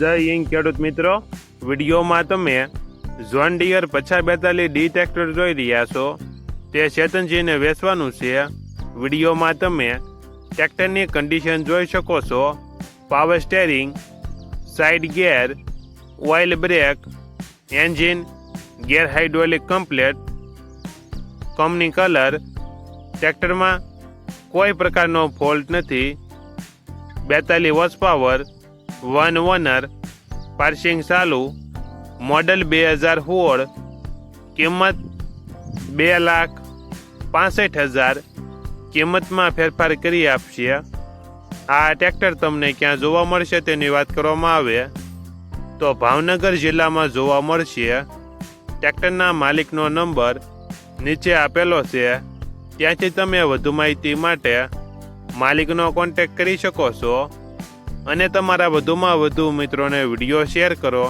જય હિન્દ ખેડૂત મિત્રો, વિડીયોમાં તમે જોન ડિયર 5042 ડી ટ્રેક્ટર જોઈ રહ્યા છો. તે ચેતનજીને વેચવાનું છે. વિડીયોમાં તમે ટ્રેક્ટરની કન્ડિશન જોઈ શકો છો. Power steering, side gear, oil brake, engine, gear hydraulic complete, company colour. ટ્રેક્ટરમાં કોઈ પ્રકારનો ફોલ્ટ નથી. 42 હોર્સ પાવર, 1 ઓનર, પાર્સિંગ ચાલુ, મોડલ 2016, કિંમત 2,65,000. કિંમતમાં ફેરફાર કરી આપશે. આ ટ્રેક્ટર તમને ક્યાં જોવા મળશે તેની વાત કરવામાં આવે તો ભાવનગર જિલ્લામાં જોવા મળશે. ટ્રેક્ટરના માલિકનો નંબર નીચે આપેલો છે, ત્યાંથી તમે વધુ માહિતી માટે માલિકનો કોન્ટેક્ટ કરી શકો છો અને તમારા વધુમાં વધુ મિત્રોને વિડીયો શેર કરો.